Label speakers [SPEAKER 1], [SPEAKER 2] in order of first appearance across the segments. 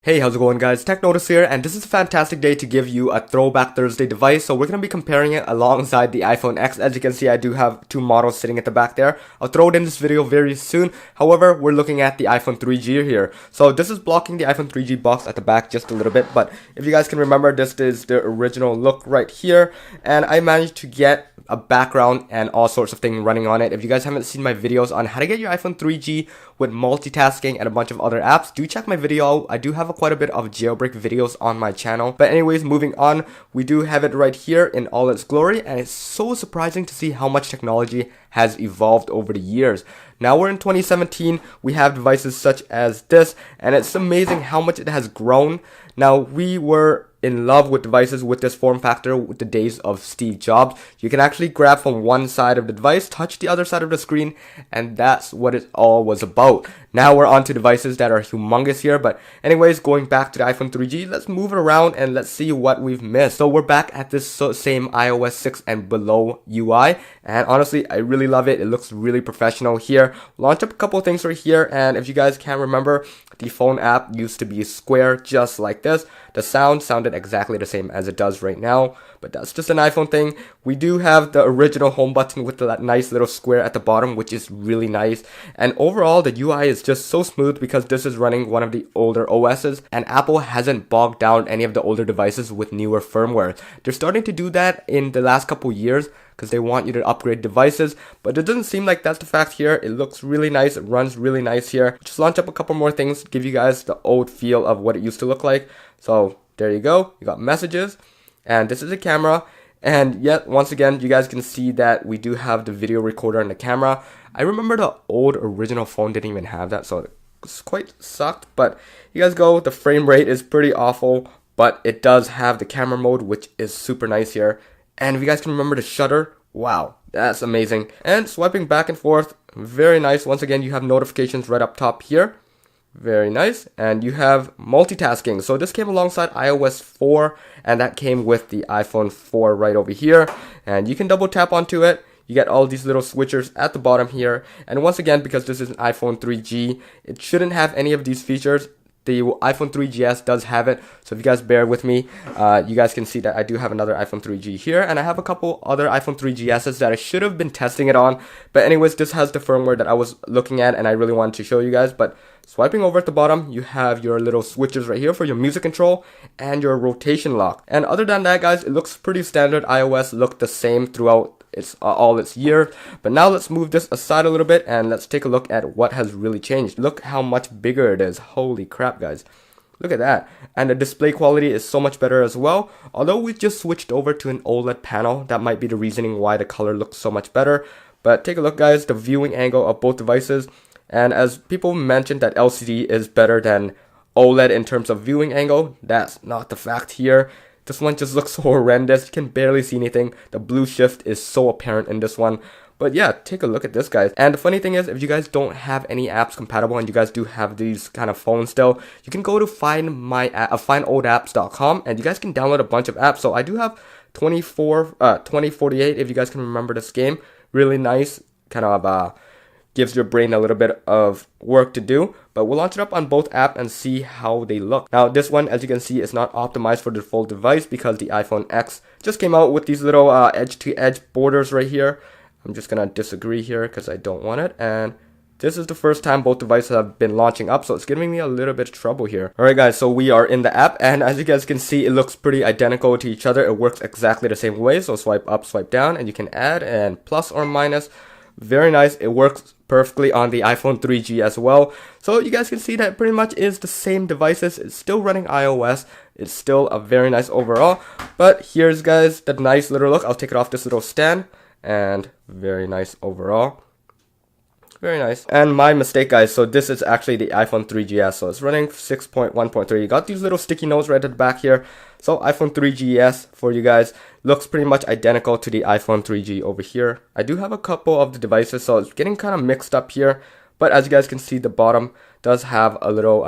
[SPEAKER 1] Hey, how's it going guys? Tech Notice here, and this is a fantastic day to give you a Throwback Thursday device. So we're going to be comparing it alongside the iPhone X. As you can see, I do have two models sitting at the back there. I'll throw it in this video very soon. However, we're looking at the iPhone 3G here. So this is blocking the iPhone 3G box at the back just a little bit, but if you guys can remember, this is the original look right here, and I managed to get a background and all sorts of things running on it. If you guys haven't seen my videos on how to get your iPhone 3G with multitasking and a bunch of other apps, do check my video out. I do have quite a bit of jailbreak videos on my channel. But anyways, moving on, we do have it right here in all its glory, and it's so surprising to see how much technology has evolved over the years. Now we're in 2017, we have devices such as this, and it's amazing how much it has grown. Now, we were in love with devices with this form factor with the days of Steve Jobs. You can actually grab from one side of the device, touch the other side of the screen, and that's what it all was about. Now we're on to devices that are humongous here, but anyways, going back to the iPhone 3G, let's move it around and let's see what we've missed. So we're back at this same iOS 6 and below UI, and honestly, I really love it. It looks really professional here. Launch up a couple of things right here, and if you guys can't remember, the phone app used to be square just like this. The sound sounded exactly the same as it does right now, but that's just an iPhone thing. We do have the original home button with that nice little square at the bottom, which is really nice. And overall, the UI is just so smooth because this is running one of the older OSs, and Apple hasn't bogged down any of the older devices with newer firmware. They're starting to do that in the last couple years because they want you to upgrade devices, but it doesn't seem like that's the fact here. It looks really nice, it runs really nice here. Just launch up a couple more things, give you guys the old feel of what it used to look like. So there you go, you got messages, and this is a camera, and yet once again you guys can see that we do have the video recorder and the camera. I remember the old original phone didn't even have that, so it's quite sucked, but you guys go, the frame rate is pretty awful, but it does have the camera mode, which is super nice here. And if you guys can remember the shutter, wow, that's amazing. And swiping back and forth, very nice. Once again, you have notifications right up top here. Very nice. And you have multitasking. So this came alongside iOS 4, and that came with the iPhone 4 right over here. And you can double tap onto it. You get all these little switchers at the bottom here. And once again, because this is an iPhone 3G, it shouldn't have any of these features. The iPhone 3GS does have it, so if you guys bear with me, you guys can see that I do have another iPhone 3G here, and I have a couple other iPhone 3GSs that I should have been testing it on. But anyways, this has the firmware that I was looking at, and I really wanted to show you guys. But swiping over at the bottom, you have your little switches right here for your music control and your rotation lock. And other than that, guys, it looks pretty standard. iOS looked the same throughout all its year. But now let's move this aside a little bit and let's take a look at what has really changed. Look how much bigger it is. Holy crap, guys. Look at that. And the display quality is so much better as well. Although we just switched over to an OLED panel, that might be the reasoning why the color looks so much better. But take a look, guys, the viewing angle of both devices. And as people mentioned that LCD is better than OLED in terms of viewing angle, that's not the fact here. This one just looks so horrendous. You can barely see anything. The blue shift is so apparent in this one. But yeah, take a look at this, guys. And the funny thing is, if you guys don't have any apps compatible and you guys do have these kind of phones still, you can go to findoldaapps.com and you guys can download a bunch of apps. So I do have 2048, if you guys can remember this game. Really nice, kind of gives your brain a little bit of work to do. But we'll launch it up on both apps and see how they look. Now this one, as you can see, is not optimized for the full device because the iPhone X just came out with these little edge-to-edge borders right here. I'm just gonna disagree here because I don't want it. And this is the first time both devices have been launching up, so it's giving me a little bit of trouble here. Alright guys, so we are in the app, and as you guys can see, it looks pretty identical to each other. It works exactly the same way, so swipe up, swipe down, and you can add and plus or minus. Very nice. It works perfectly on the iPhone 3G as well. So you guys can see that pretty much is the same devices. It's still running iOS. It's still a very nice overall. But here's, guys, the nice little look. I'll take it off this little stand. And very nice overall. Very nice. And my mistake, guys, so this is actually the iPhone 3GS. So it's running 6.1.3. You got these little sticky notes right at the back here. So iPhone 3GS for you guys looks pretty much identical to the iPhone 3G over here. I do have a couple of the devices, so it's getting kind of mixed up here. But as you guys can see, the bottom does have a little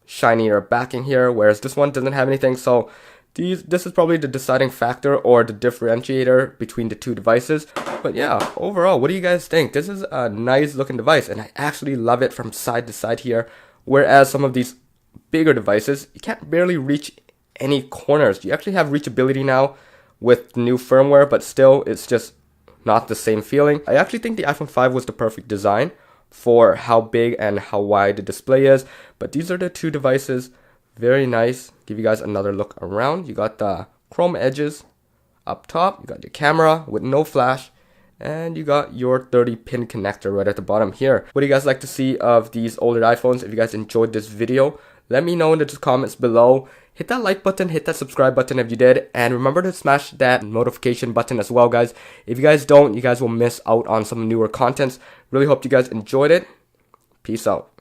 [SPEAKER 1] shinier backing here, whereas this one doesn't have anything. So this is probably the deciding factor or the differentiator between the two devices. But yeah, overall, what do you guys think? This is a nice looking device, and I actually love it from side to side here. Whereas some of these bigger devices, you can't barely reach any corners. You actually have reachability now with new firmware, but still it's just not the same feeling. I actually think the iPhone 5 was the perfect design for how big and how wide the display is, but these are the two devices. Very nice. Give you guys another look around. You got the chrome edges up top, you got your camera with no flash, and you got your 30-pin connector right at the bottom here. What do you guys like to see of these older iPhones? If you guys enjoyed this video, let me know in the comments below. Hit that like button, hit that subscribe button if you did, and remember to smash that notification button as well, guys. If you guys don't, you guys will miss out on some newer contents. Really hope you guys enjoyed it. Peace out.